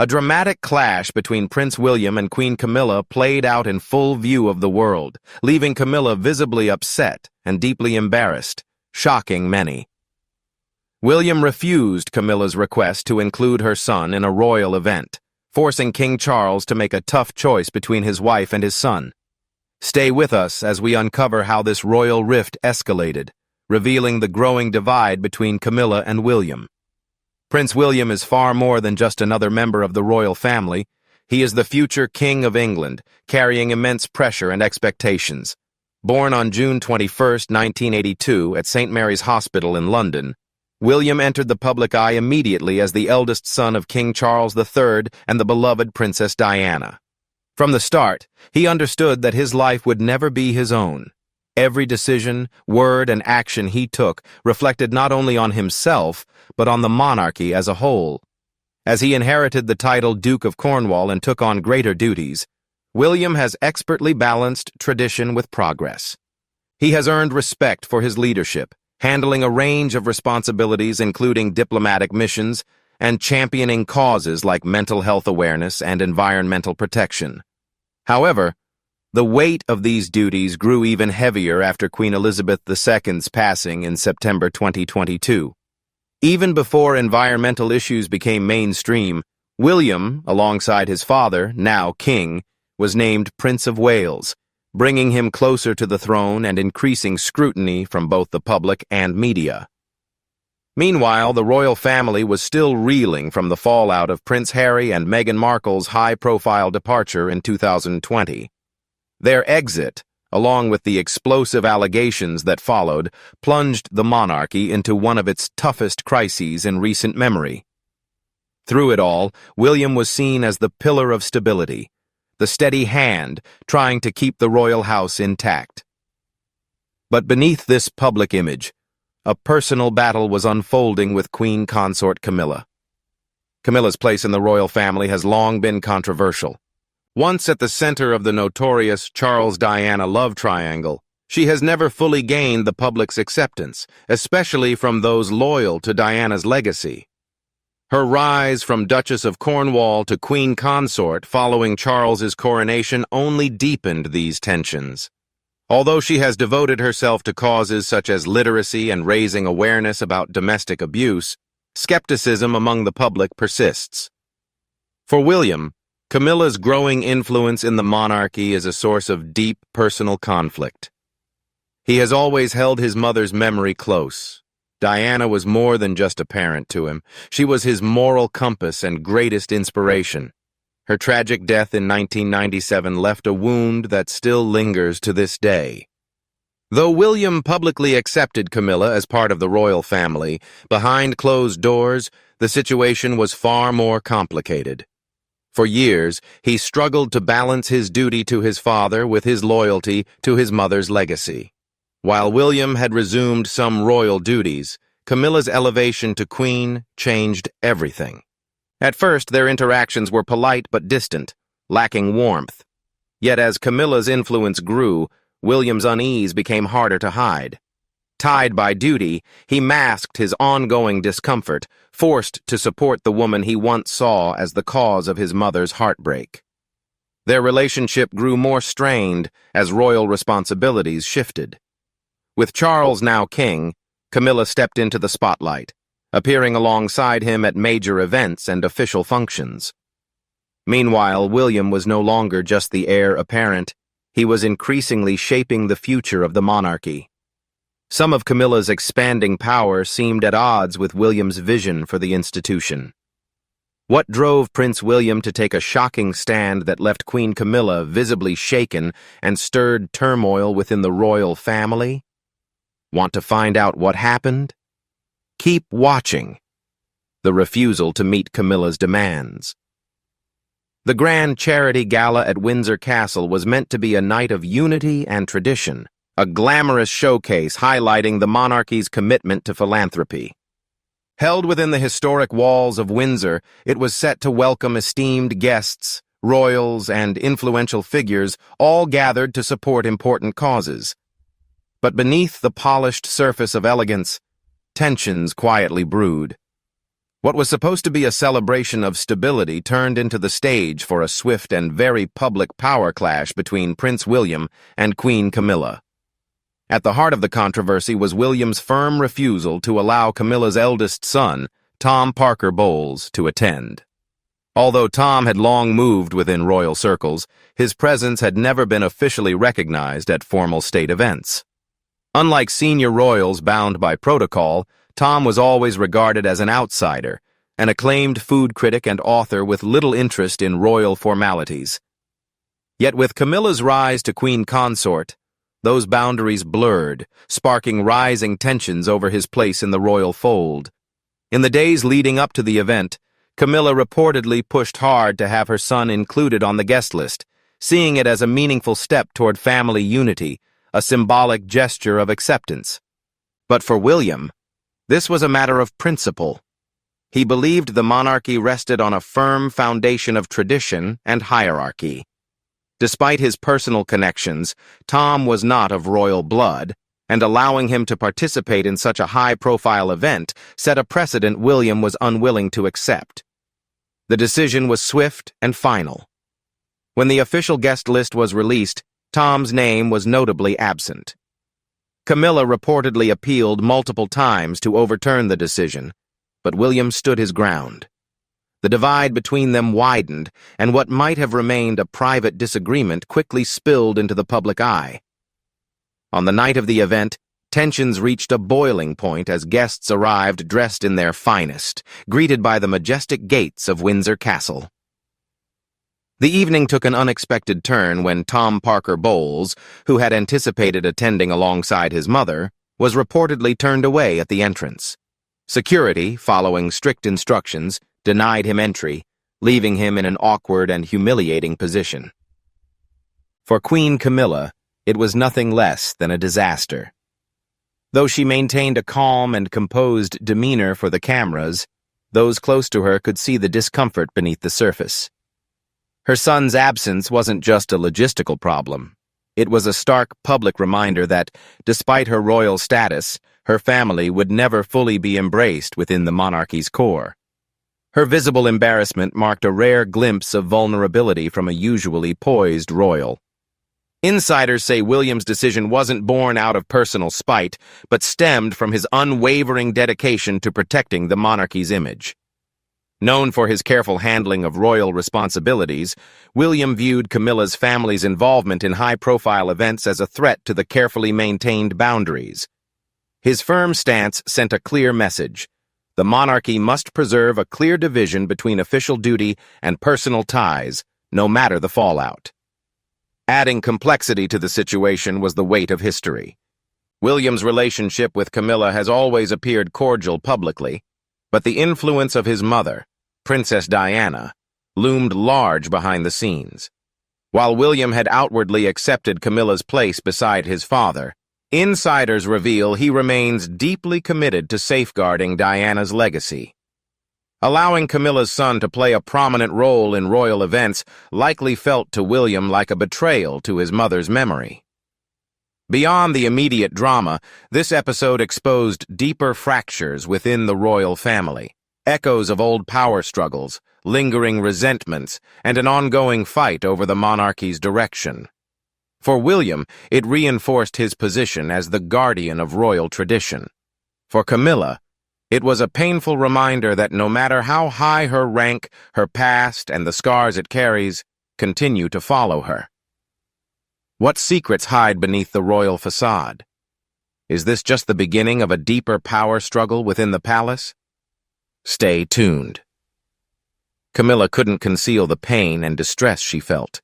A dramatic clash between Prince William and Queen Camilla played out in full view of the world, leaving Camilla visibly upset and deeply embarrassed, shocking many. William refused Camilla's request to include her son in a royal event, forcing King Charles to make a tough choice between his wife and his son. Stay with us as we uncover how this royal rift escalated, revealing the growing divide between Camilla and William. Prince William is far more than just another member of the royal family. He is the future King of England, carrying immense pressure and expectations. Born on June 21, 1982, at St. Mary's Hospital in London, William entered the public eye immediately as the eldest son of King Charles III and the beloved Princess Diana. From the start, he understood that his life would never be his own. Every decision, word, and action he took reflected not only on himself, but on the monarchy as a whole. As he inherited the title Duke of Cornwall and took on greater duties, William has expertly balanced tradition with progress. He has earned respect for his leadership, handling a range of responsibilities including diplomatic missions and championing causes like mental health awareness and environmental protection. However, the weight of these duties grew even heavier after Queen Elizabeth II's passing in September 2022. Even before environmental issues became mainstream, William, alongside his father, now king, was named Prince of Wales, bringing him closer to the throne and increasing scrutiny from both the public and media. Meanwhile, the royal family was still reeling from the fallout of Prince Harry and Meghan Markle's high-profile departure in 2020. Their exit, along with the explosive allegations that followed, plunged the monarchy into one of its toughest crises in recent memory. Through it all, William was seen as the pillar of stability, the steady hand trying to keep the royal house intact. But beneath this public image, a personal battle was unfolding with Queen Consort Camilla. Camilla's place in the royal family has long been controversial. Once at the center of the notorious Charles-Diana love triangle, she has never fully gained the public's acceptance, especially from those loyal to Diana's legacy. Her rise from Duchess of Cornwall to Queen Consort following Charles's coronation only deepened these tensions. Although she has devoted herself to causes such as literacy and raising awareness about domestic abuse, skepticism among the public persists. For William, Camilla's growing influence in the monarchy is a source of deep personal conflict. He has always held his mother's memory close. Diana was more than just a parent to him. She was his moral compass and greatest inspiration. Her tragic death in 1997 left a wound that still lingers to this day. Though William publicly accepted Camilla as part of the royal family, behind closed doors, the situation was far more complicated. For years, he struggled to balance his duty to his father with his loyalty to his mother's legacy. While William had resumed some royal duties, Camilla's elevation to queen changed everything. At first, their interactions were polite but distant, lacking warmth. Yet as Camilla's influence grew, William's unease became harder to hide. Tied by duty, he masked his ongoing discomfort, forced to support the woman he once saw as the cause of his mother's heartbreak. Their relationship grew more strained as royal responsibilities shifted. With Charles now king, Camilla stepped into the spotlight, appearing alongside him at major events and official functions. Meanwhile, William was no longer just the heir apparent. He was increasingly shaping the future of the monarchy. Some of Camilla's expanding power seemed at odds with William's vision for the institution. What drove Prince William to take a shocking stand that left Queen Camilla visibly shaken and stirred turmoil within the royal family? Want to find out what happened? Keep watching. The refusal to meet Camilla's demands. The grand charity gala at Windsor Castle was meant to be a night of unity and tradition, a glamorous showcase highlighting the monarchy's commitment to philanthropy. Held within the historic walls of Windsor, it was set to welcome esteemed guests, royals, and influential figures, all gathered to support important causes. But beneath the polished surface of elegance, tensions quietly brewed. What was supposed to be a celebration of stability turned into the stage for a swift and very public power clash between Prince William and Queen Camilla. At the heart of the controversy was William's firm refusal to allow Camilla's eldest son, Tom Parker Bowles, to attend. Although Tom had long moved within royal circles, his presence had never been officially recognized at formal state events. Unlike senior royals bound by protocol, Tom was always regarded as an outsider, an acclaimed food critic and author with little interest in royal formalities. Yet with Camilla's rise to queen consort, those boundaries blurred, sparking rising tensions over his place in the royal fold. In the days leading up to the event, Camilla reportedly pushed hard to have her son included on the guest list, seeing it as a meaningful step toward family unity, a symbolic gesture of acceptance. But for William, this was a matter of principle. He believed the monarchy rested on a firm foundation of tradition and hierarchy. Despite his personal connections, Tom was not of royal blood, and allowing him to participate in such a high-profile event set a precedent William was unwilling to accept. The decision was swift and final. When the official guest list was released, Tom's name was notably absent. Camilla reportedly appealed multiple times to overturn the decision, but William stood his ground. The divide between them widened, and what might have remained a private disagreement quickly spilled into the public eye. On the night of the event, tensions reached a boiling point as guests arrived dressed in their finest, greeted by the majestic gates of Windsor Castle. The evening took an unexpected turn when Tom Parker Bowles, who had anticipated attending alongside his mother, was reportedly turned away at the entrance. Security, following strict instructions, denied him entry, leaving him in an awkward and humiliating position. For Queen Camilla, it was nothing less than a disaster. Though she maintained a calm and composed demeanor for the cameras, those close to her could see the discomfort beneath the surface. Her son's absence wasn't just a logistical problem. It was a stark public reminder that, despite her royal status, her family would never fully be embraced within the monarchy's core. Her visible embarrassment marked a rare glimpse of vulnerability from a usually poised royal. Insiders say William's decision wasn't born out of personal spite, but stemmed from his unwavering dedication to protecting the monarchy's image. Known for his careful handling of royal responsibilities, William viewed Camilla's family's involvement in high-profile events as a threat to the carefully maintained boundaries. His firm stance sent a clear message. The monarchy must preserve a clear division between official duty and personal ties, no matter the fallout. Adding complexity to the situation was the weight of history. William's relationship with Camilla has always appeared cordial publicly, but the influence of his mother, Princess Diana, loomed large behind the scenes. While William had outwardly accepted Camilla's place beside his father, insiders reveal he remains deeply committed to safeguarding Diana's legacy. Allowing Camilla's son to play a prominent role in royal events likely felt to William like a betrayal to his mother's memory. Beyond the immediate drama, this episode exposed deeper fractures within the royal family, echoes of old power struggles, lingering resentments, and an ongoing fight over the monarchy's direction. For William, it reinforced his position as the guardian of royal tradition. For Camilla, it was a painful reminder that no matter how high her rank, her past, and the scars it carries, continue to follow her. What secrets hide beneath the royal facade? Is this just the beginning of a deeper power struggle within the palace? Stay tuned. Camilla couldn't conceal the pain and distress she felt.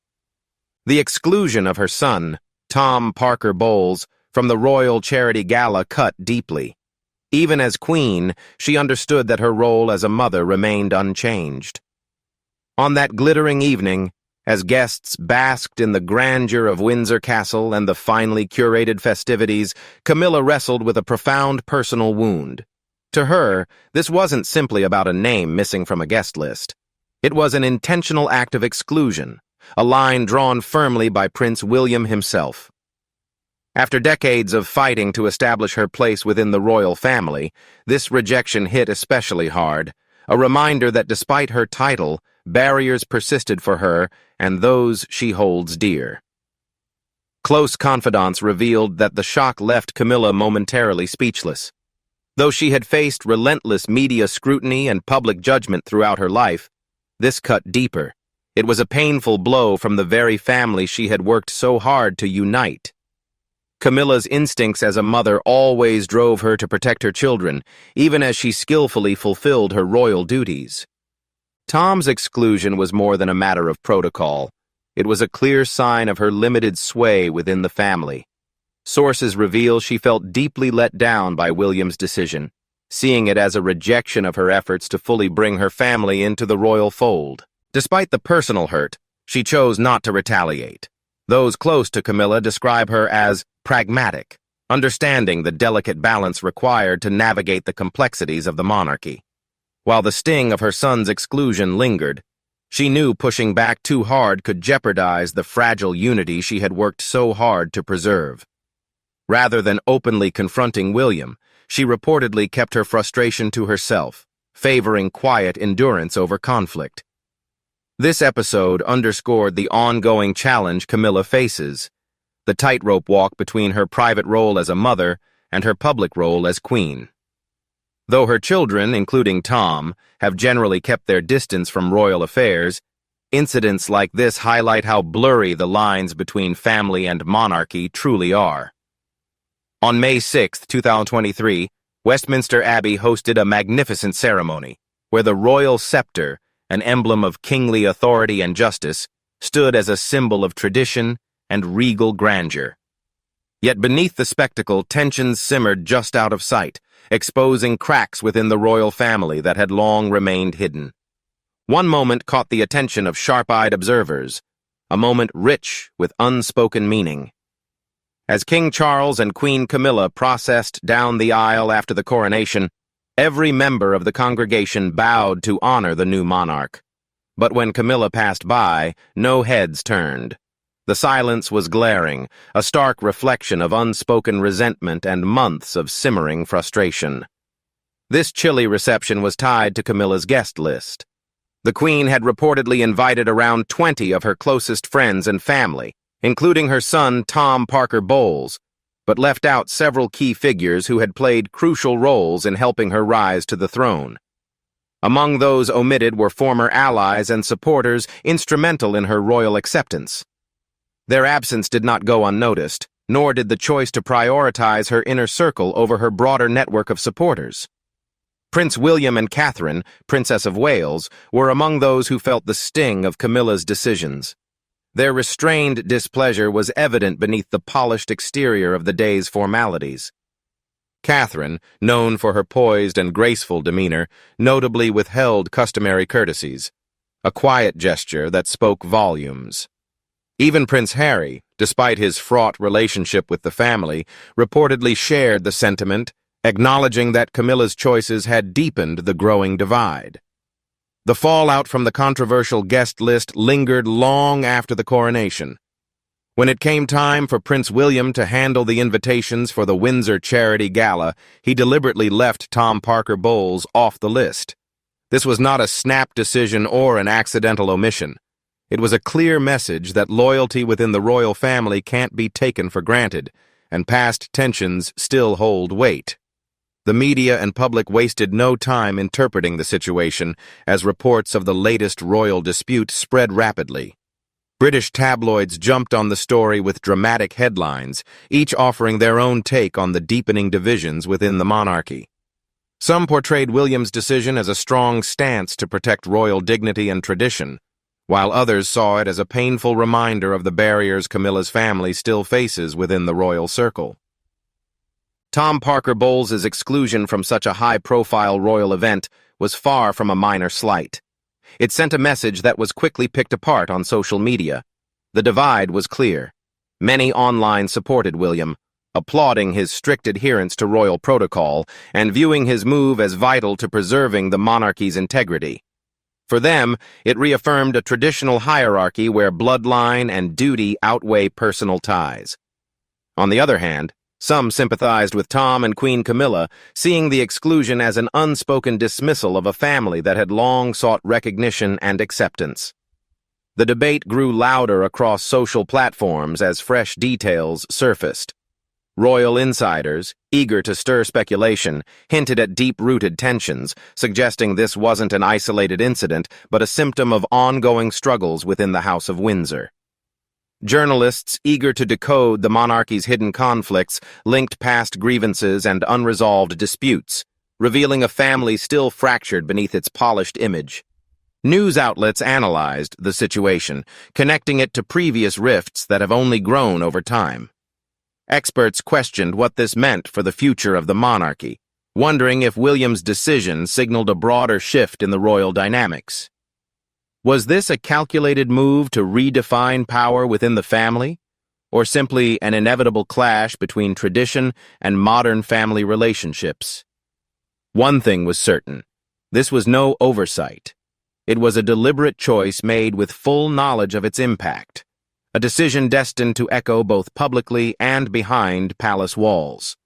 The exclusion of her son, Tom Parker Bowles, from the royal charity gala cut deeply. Even as queen, she understood that her role as a mother remained unchanged. On that glittering evening, as guests basked in the grandeur of Windsor Castle and the finely curated festivities, Camilla wrestled with a profound personal wound. To her, this wasn't simply about a name missing from a guest list. It was an intentional act of exclusion, a line drawn firmly by Prince William himself. After decades of fighting to establish her place within the royal family, this rejection hit especially hard, a reminder that despite her title, barriers persisted for her and those she holds dear. Close confidants revealed that the shock left Camilla momentarily speechless. Though she had faced relentless media scrutiny and public judgment throughout her life, this cut deeper. It was a painful blow from the very family she had worked so hard to unite. Camilla's instincts as a mother always drove her to protect her children, even as she skillfully fulfilled her royal duties. Tom's exclusion was more than a matter of protocol. It was a clear sign of her limited sway within the family. Sources reveal she felt deeply let down by William's decision, seeing it as a rejection of her efforts to fully bring her family into the royal fold. Despite the personal hurt, she chose not to retaliate. Those close to Camilla describe her as pragmatic, understanding the delicate balance required to navigate the complexities of the monarchy. While the sting of her son's exclusion lingered, she knew pushing back too hard could jeopardize the fragile unity she had worked so hard to preserve. Rather than openly confronting William, she reportedly kept her frustration to herself, favoring quiet endurance over conflict. This episode underscored the ongoing challenge Camilla faces, the tightrope walk between her private role as a mother and her public role as queen. Though her children, including Tom, have generally kept their distance from royal affairs, incidents like this highlight how blurry the lines between family and monarchy truly are. On May 6, 2023, Westminster Abbey hosted a magnificent ceremony where the royal scepter, an emblem of kingly authority and justice, stood as a symbol of tradition and regal grandeur. Yet beneath the spectacle, tensions simmered just out of sight, exposing cracks within the royal family that had long remained hidden. One moment caught the attention of sharp-eyed observers, a moment rich with unspoken meaning. As King Charles and Queen Camilla processed down the aisle after the coronation, every member of the congregation bowed to honor the new monarch. But when Camilla passed by, no heads turned. The silence was glaring, a stark reflection of unspoken resentment and months of simmering frustration. This chilly reception was tied to Camilla's guest list. The Queen had reportedly invited around 20 of her closest friends and family, including her son Tom Parker Bowles, but left out several key figures who had played crucial roles in helping her rise to the throne. Among those omitted were former allies and supporters instrumental in her royal acceptance. Their absence did not go unnoticed, nor did the choice to prioritize her inner circle over her broader network of supporters. Prince William and Catherine, Princess of Wales, were among those who felt the sting of Camilla's decisions. Their restrained displeasure was evident beneath the polished exterior of the day's formalities. Catherine, known for her poised and graceful demeanor, notably withheld customary courtesies, a quiet gesture that spoke volumes. Even Prince Harry, despite his fraught relationship with the family, reportedly shared the sentiment, acknowledging that Camilla's choices had deepened the growing divide. The fallout from the controversial guest list lingered long after the coronation. When it came time for Prince William to handle the invitations for the Windsor Charity Gala, he deliberately left Tom Parker Bowles off the list. This was not a snap decision or an accidental omission. It was a clear message that loyalty within the royal family can't be taken for granted, and past tensions still hold weight. The media and public wasted no time interpreting the situation as reports of the latest royal dispute spread rapidly. British tabloids jumped on the story with dramatic headlines, each offering their own take on the deepening divisions within the monarchy. Some portrayed William's decision as a strong stance to protect royal dignity and tradition, while others saw it as a painful reminder of the barriers Camilla's family still faces within the royal circle. Tom Parker Bowles' exclusion from such a high-profile royal event was far from a minor slight. It sent a message that was quickly picked apart on social media. The divide was clear. Many online supported William, applauding his strict adherence to royal protocol and viewing his move as vital to preserving the monarchy's integrity. For them, it reaffirmed a traditional hierarchy where bloodline and duty outweigh personal ties. On the other hand, Some sympathized with Tom and Queen Camilla, seeing the exclusion as an unspoken dismissal of a family that had long sought recognition and acceptance. The debate grew louder across social platforms as fresh details surfaced. Royal insiders, eager to stir speculation, hinted at deep-rooted tensions, suggesting this wasn't an isolated incident but a symptom of ongoing struggles within the House of Windsor. Journalists, eager to decode the monarchy's hidden conflicts, linked past grievances and unresolved disputes, revealing a family still fractured beneath its polished image. News outlets analyzed the situation, connecting it to previous rifts that have only grown over time. Experts questioned what this meant for the future of the monarchy, wondering if William's decision signaled a broader shift in the royal dynamics. Was this a calculated move to redefine power within the family, or simply an inevitable clash between tradition and modern family relationships? One thing was certain: this was no oversight. It was a deliberate choice made with full knowledge of its impact, a decision destined to echo both publicly and behind palace walls.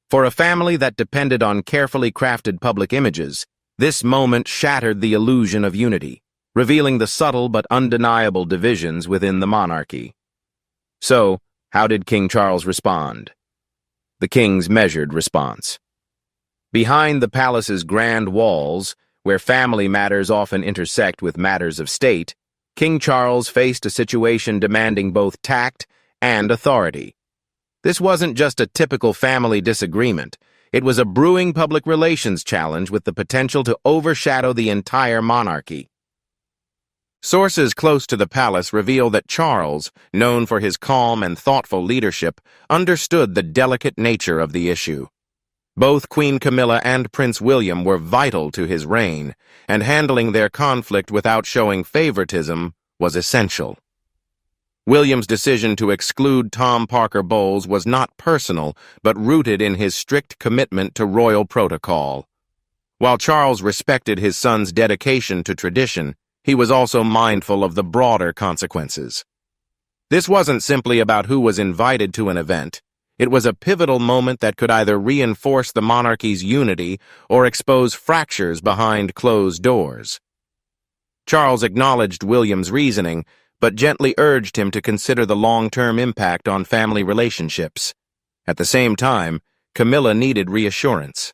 For a family that depended on carefully crafted public images, this moment shattered the illusion of unity, revealing the subtle but undeniable divisions within the monarchy. So, how did King Charles respond? The king's measured response. Behind the palace's grand walls, where family matters often intersect with matters of state, King Charles faced a situation demanding both tact and authority. This wasn't just a typical family disagreement. It was a brewing public relations challenge with the potential to overshadow the entire monarchy. Sources close to the palace reveal that Charles, known for his calm and thoughtful leadership, understood the delicate nature of the issue. Both Queen Camilla and Prince William were vital to his reign, and handling their conflict without showing favoritism was essential. William's decision to exclude Tom Parker Bowles was not personal, but rooted in his strict commitment to royal protocol. While Charles respected his son's dedication to tradition, he was also mindful of the broader consequences. This wasn't simply about who was invited to an event. It was a pivotal moment that could either reinforce the monarchy's unity or expose fractures behind closed doors. Charles acknowledged William's reasoning, but gently urged him to consider the long-term impact on family relationships. At the same time, Camilla needed reassurance.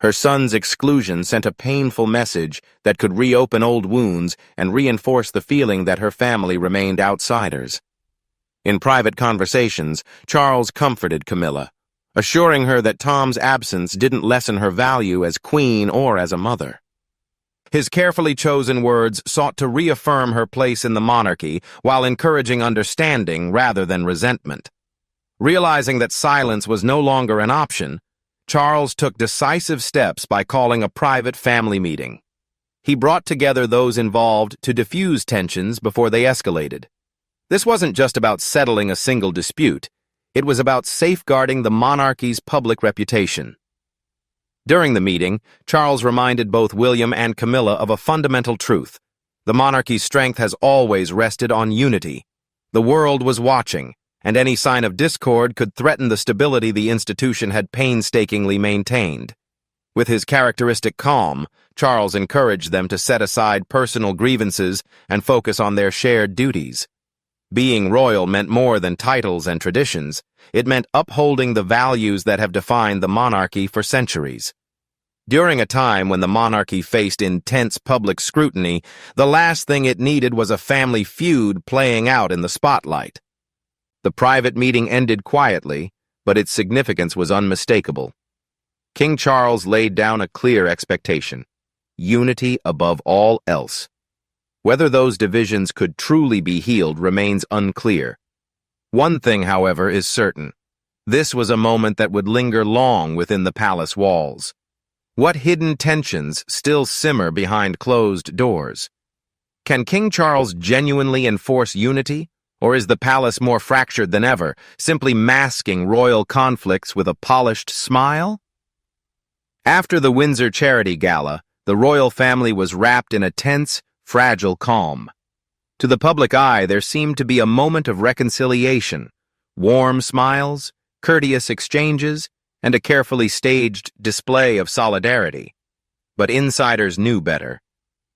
Her son's exclusion sent a painful message that could reopen old wounds and reinforce the feeling that her family remained outsiders. In private conversations, Charles comforted Camilla, assuring her that Tom's absence didn't lessen her value as queen or as a mother. His carefully chosen words sought to reaffirm her place in the monarchy while encouraging understanding rather than resentment. Realizing that silence was no longer an option, Charles took decisive steps by calling a private family meeting. He brought together those involved to diffuse tensions before they escalated. This wasn't just about settling a single dispute. It was about safeguarding the monarchy's public reputation. During the meeting, Charles reminded both William and Camilla of a fundamental truth. The monarchy's strength has always rested on unity. The world was watching, and any sign of discord could threaten the stability the institution had painstakingly maintained. With his characteristic calm, Charles encouraged them to set aside personal grievances and focus on their shared duties. Being royal meant more than titles and traditions. It meant upholding the values that have defined the monarchy for centuries. During a time when the monarchy faced intense public scrutiny, the last thing it needed was a family feud playing out in the spotlight. The private meeting ended quietly, but its significance was unmistakable. King Charles laid down a clear expectation: unity above all else. Whether those divisions could truly be healed remains unclear. One thing, however, is certain. This was a moment that would linger long within the palace walls. What hidden tensions still simmer behind closed doors? Can King Charles genuinely enforce unity, or is the palace more fractured than ever, simply masking royal conflicts with a polished smile? After the Windsor Charity Gala, the royal family was wrapped in a tense, fragile calm. To the public eye, there seemed to be a moment of reconciliation. Warm smiles, courteous exchanges, and a carefully staged display of solidarity. But insiders knew better.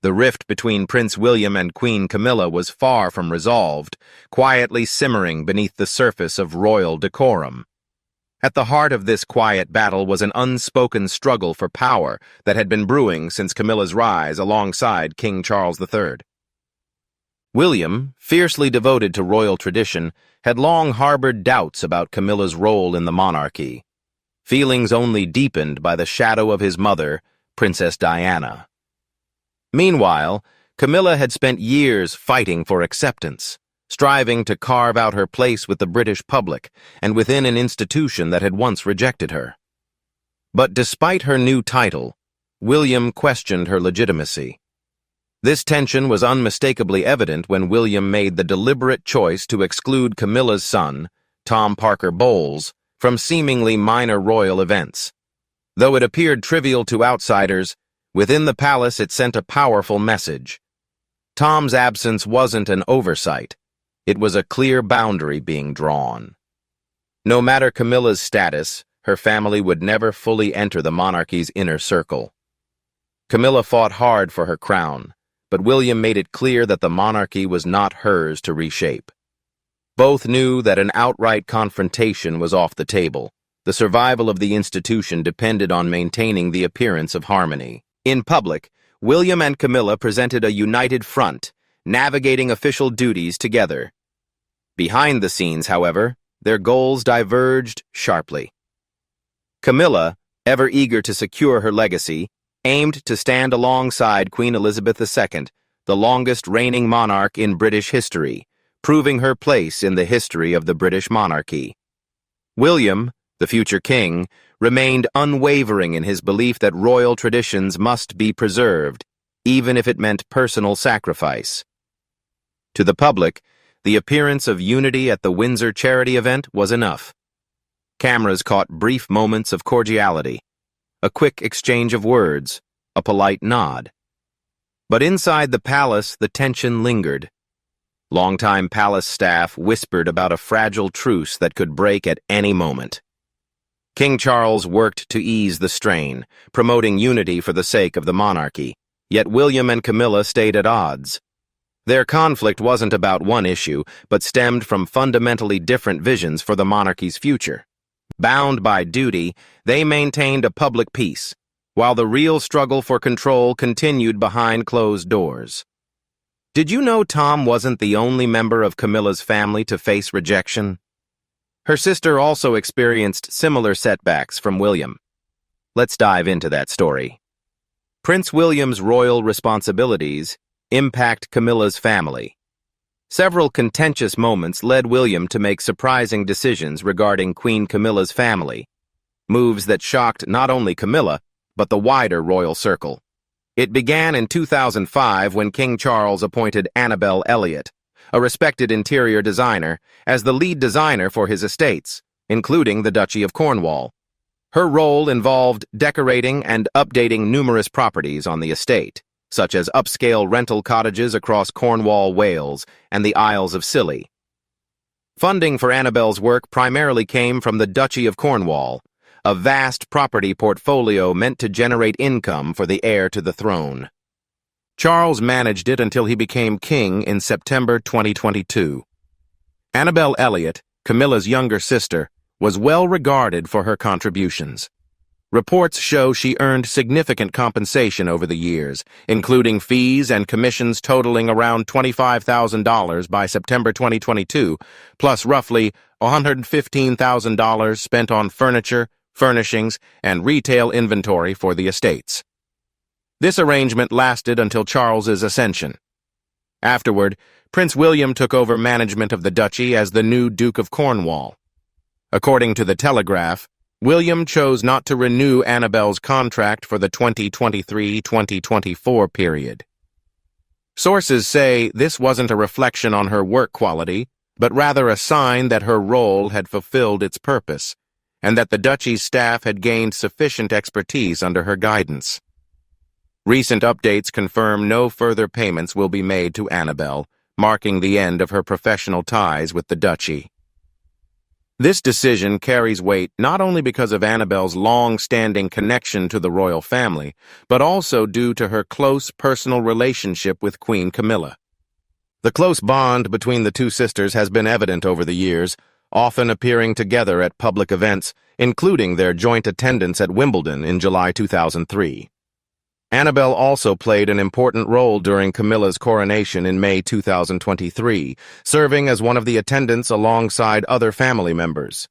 The rift between Prince William and Queen Camilla was far from resolved, quietly simmering beneath the surface of royal decorum. At the heart of this quiet battle was an unspoken struggle for power that had been brewing since Camilla's rise alongside King Charles III. William, fiercely devoted to royal tradition, had long harbored doubts about Camilla's role in the monarchy, feelings only deepened by the shadow of his mother, Princess Diana. Meanwhile, Camilla had spent years fighting for acceptance, striving to carve out her place with the British public and within an institution that had once rejected her. But despite her new title, William questioned her legitimacy. This tension was unmistakably evident when William made the deliberate choice to exclude Camilla's son, Tom Parker Bowles, from seemingly minor royal events. Though it appeared trivial to outsiders, within the palace it sent a powerful message. Tom's absence wasn't an oversight. It was a clear boundary being drawn. No matter Camilla's status, her family would never fully enter the monarchy's inner circle. Camilla fought hard for her crown, but William made it clear that the monarchy was not hers to reshape. Both knew that an outright confrontation was off the table. The survival of the institution depended on maintaining the appearance of harmony. In public, William and Camilla presented a united front, navigating official duties together. Behind the scenes, however, their goals diverged sharply. Camilla, ever eager to secure her legacy, aimed to stand alongside Queen Elizabeth II, the longest reigning monarch in British history, proving her place in the history of the British monarchy. William, the future king, remained unwavering in his belief that royal traditions must be preserved, even if it meant personal sacrifice. To the public, the appearance of unity at the Windsor charity event was enough. Cameras caught brief moments of cordiality, a quick exchange of words, a polite nod. But inside the palace, the tension lingered. Longtime palace staff whispered about a fragile truce that could break at any moment. King Charles worked to ease the strain, promoting unity for the sake of the monarchy, yet William and Camilla stayed at odds. Their conflict wasn't about one issue, but stemmed from fundamentally different visions for the monarchy's future. Bound by duty, they maintained a public peace, while the real struggle for control continued behind closed doors. Did you know Tom wasn't the only member of Camilla's family to face rejection? Her sister also experienced similar setbacks from William. Let's dive into that story. Prince William's royal responsibilities impact Camilla's family. Several contentious moments led William to make surprising decisions regarding Queen Camilla's family, moves that shocked not only Camilla, but the wider royal circle. It began in 2005 when King Charles appointed Annabel Elliott, a respected interior designer, as the lead designer for his estates, including the Duchy of Cornwall. Her role involved decorating and updating numerous properties on the estate, such as upscale rental cottages across Cornwall, Wales, and the Isles of Scilly. Funding for Annabel's work primarily came from the Duchy of Cornwall, a vast property portfolio meant to generate income for the heir to the throne. Charles managed it until he became king in September 2022. Annabel Elliott, Camilla's younger sister, was well regarded for her contributions. Reports show she earned significant compensation over the years, including fees and commissions totaling around $25,000 by September 2022, plus roughly $115,000 spent on furniture, furnishings, and retail inventory for the estates. This arrangement lasted until Charles's ascension. Afterward, Prince William took over management of the duchy as the new Duke of Cornwall. According to the Telegraph, William chose not to renew Annabel's contract for the 2023-2024 period. Sources say this wasn't a reflection on her work quality, but rather a sign that her role had fulfilled its purpose, and that the duchy's staff had gained sufficient expertise under her guidance. Recent updates confirm no further payments will be made to Annabel, marking the end of her professional ties with the duchy. This decision carries weight not only because of Annabelle's long-standing connection to the royal family, but also due to her close personal relationship with Queen Camilla. The close bond between the two sisters has been evident over the years, often appearing together at public events, including their joint attendance at Wimbledon in July 2003. Annabelle also played an important role during Camilla's coronation in May 2023, serving as one of the attendants alongside other family members.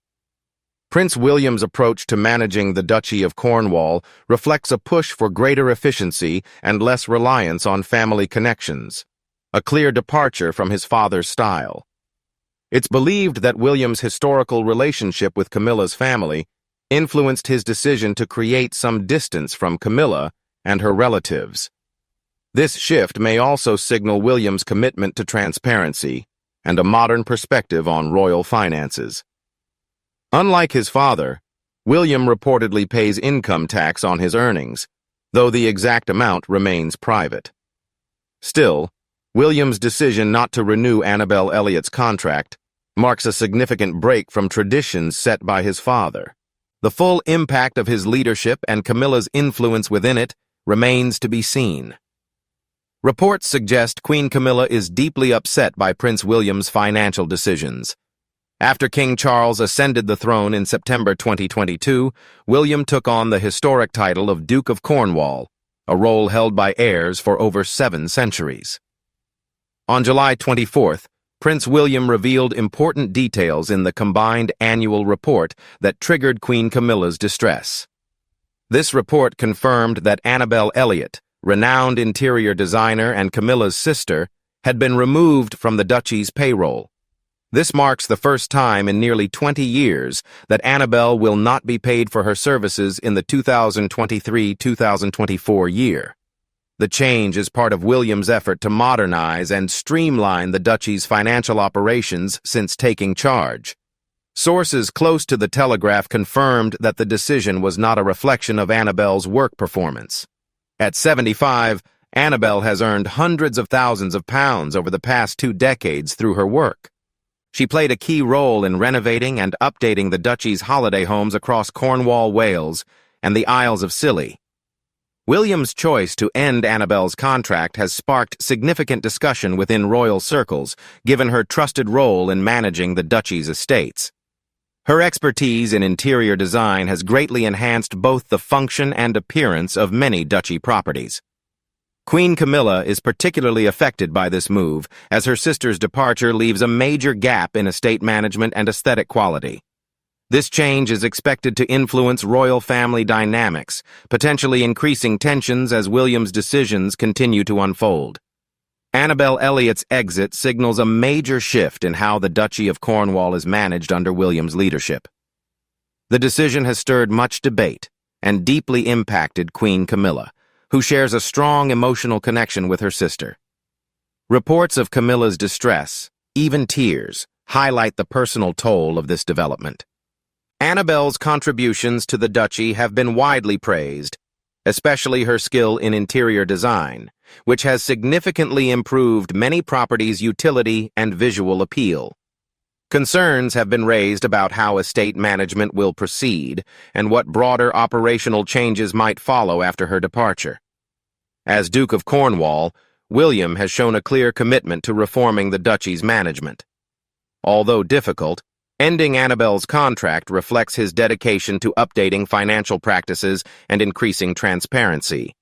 Prince William's approach to managing the Duchy of Cornwall reflects a push for greater efficiency and less reliance on family connections, a clear departure from his father's style. It's believed that William's historical relationship with Camilla's family influenced his decision to create some distance from Camilla and her relatives. This shift may also signal William's commitment to transparency and a modern perspective on royal finances. Unlike his father, William reportedly pays income tax on his earnings, though the exact amount remains private. Still, William's decision not to renew Annabelle Elliott's contract marks a significant break from traditions set by his father. The full impact of his leadership and Camilla's influence within it remains to be seen. Reports suggest Queen Camilla is deeply upset by Prince William's financial decisions. After King Charles ascended the throne in September 2022, William took on the historic title of Duke of Cornwall, a role held by heirs for over 7 centuries. On July 24th, Prince William revealed important details in the combined annual report that triggered Queen Camilla's distress. This report confirmed that Annabelle Elliott, renowned interior designer and Camilla's sister, had been removed from the duchy's payroll. This marks the first time in nearly 20 years that Annabelle will not be paid for her services in the 2023-2024 year. The change is part of William's effort to modernize and streamline the duchy's financial operations since taking charge. Sources close to the Telegraph confirmed that the decision was not a reflection of Annabelle's work performance. At 75, Annabelle has earned hundreds of thousands of pounds over the past 2 decades through her work. She played a key role in renovating and updating the duchy's holiday homes across Cornwall, Wales, and the Isles of Scilly. William's choice to end Annabelle's contract has sparked significant discussion within royal circles, given her trusted role in managing the duchy's estates. Her expertise in interior design has greatly enhanced both the function and appearance of many duchy properties. Queen Camilla is particularly affected by this move, as her sister's departure leaves a major gap in estate management and aesthetic quality. This change is expected to influence royal family dynamics, potentially increasing tensions as William's decisions continue to unfold. Annabelle Elliott's exit signals a major shift in how the Duchy of Cornwall is managed under William's leadership. The decision has stirred much debate and deeply impacted Queen Camilla, who shares a strong emotional connection with her sister. Reports of Camilla's distress, even tears, highlight the personal toll of this development. Annabelle's contributions to the duchy have been widely praised, especially her skill in interior design, which has significantly improved many properties' utility and visual appeal. Concerns have been raised about how estate management will proceed and what broader operational changes might follow after her departure. As Duke of Cornwall, William has shown a clear commitment to reforming the duchy's management. Although difficult, ending Annabelle's contract reflects his dedication to updating financial practices and increasing transparency.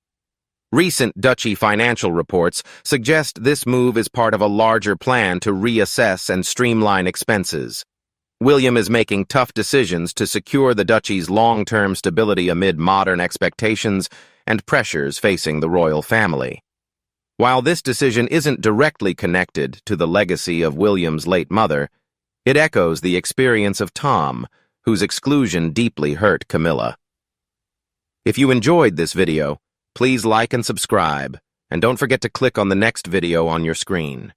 Recent duchy financial reports suggest this move is part of a larger plan to reassess and streamline expenses. William is making tough decisions to secure the duchy's long-term stability amid modern expectations and pressures facing the royal family. While this decision isn't directly connected to the legacy of William's late mother, it echoes the experience of Tom, whose exclusion deeply hurt Camilla. If you enjoyed this video, please like and subscribe, and don't forget to click on the next video on your screen.